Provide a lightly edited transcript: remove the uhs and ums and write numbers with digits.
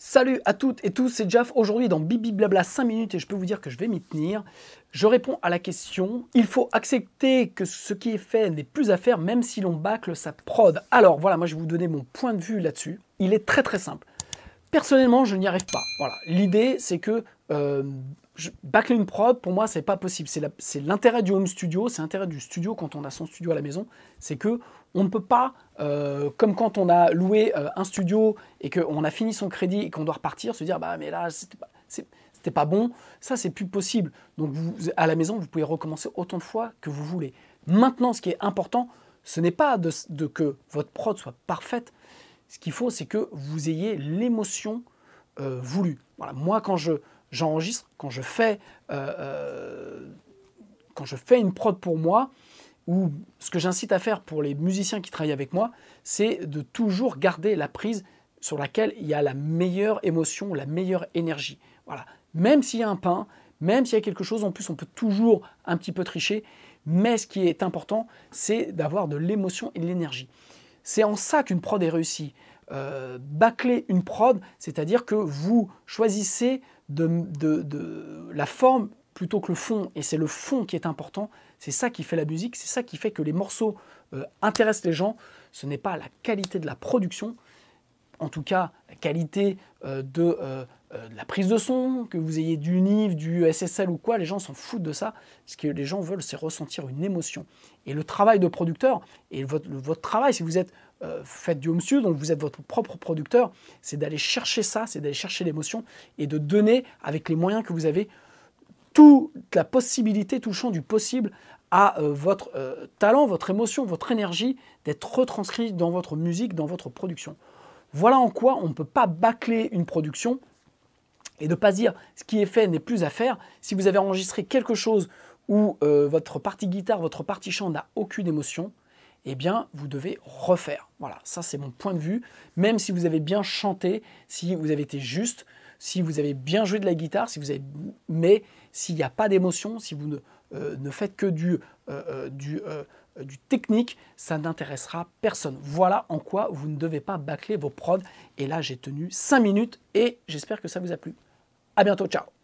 Salut à toutes et tous, c'est Jaf. Aujourd'hui dans Bibi Blabla 5 minutes et je peux vous dire que je vais m'y tenir. Je réponds à la question, il faut accepter que ce qui est fait n'est plus à faire même si l'on bâcle sa prod. Alors voilà, moi je vais vous donner mon point de vue là-dessus. Il est très très simple. Personnellement, je n'y arrive pas. Voilà, l'idée c'est que bâcler une prod, pour moi, c'est pas possible. C'est l'intérêt du home studio, c'est l'intérêt du studio quand on a son studio à la maison, c'est que on ne peut pas, comme quand on a loué un studio et qu'on a fini son crédit et qu'on doit repartir, se dire bah mais là c'était pas bon, ça c'est plus possible. Donc vous, à la maison, vous pouvez recommencer autant de fois que vous voulez. Maintenant, ce qui est important, ce n'est pas que votre prod soit parfaite. Ce qu'il faut, c'est que vous ayez l'émotion voulue. Voilà, moi, j'enregistre, quand je fais une prod pour moi, ou ce que j'incite à faire pour les musiciens qui travaillent avec moi, c'est de toujours garder la prise sur laquelle il y a la meilleure émotion, la meilleure énergie. Voilà. Même s'il y a un pain, même s'il y a quelque chose, en plus on peut toujours un petit peu tricher, mais ce qui est important, c'est d'avoir de l'émotion et de l'énergie. C'est en ça qu'une prod est réussie. Bâcler une prod, c'est-à-dire que vous choisissez la forme plutôt que le fond, et c'est le fond qui est important, c'est ça qui fait la musique, c'est ça qui fait que les morceaux intéressent les gens, ce n'est pas la qualité de la production, en tout cas la qualité de la prise de son, que vous ayez du NIV, du SSL ou quoi, les gens s'en foutent de ça, ce que les gens veulent c'est ressentir une émotion. Et le travail de producteur, et votre travail si vous êtes faites du home studio, donc vous êtes votre propre producteur, c'est d'aller chercher ça, c'est d'aller chercher l'émotion et de donner avec les moyens que vous avez toute la possibilité, tout le champ du possible à votre talent, votre émotion, votre énergie d'être retranscrit dans votre musique, dans votre production. Voilà en quoi on ne peut pas bâcler une production et de ne pas se dire ce qui est fait n'est plus à faire. Si vous avez enregistré quelque chose où votre partie guitare, votre partie chant n'a aucune émotion, eh bien, vous devez refaire. Voilà, ça c'est mon point de vue. Même si vous avez bien chanté, si vous avez été juste, si vous avez bien joué de la guitare, mais s'il n'y a pas d'émotion, si vous ne faites que du technique, ça n'intéressera personne. Voilà en quoi vous ne devez pas bâcler vos prods. Et là, j'ai tenu 5 minutes et j'espère que ça vous a plu. À bientôt, ciao!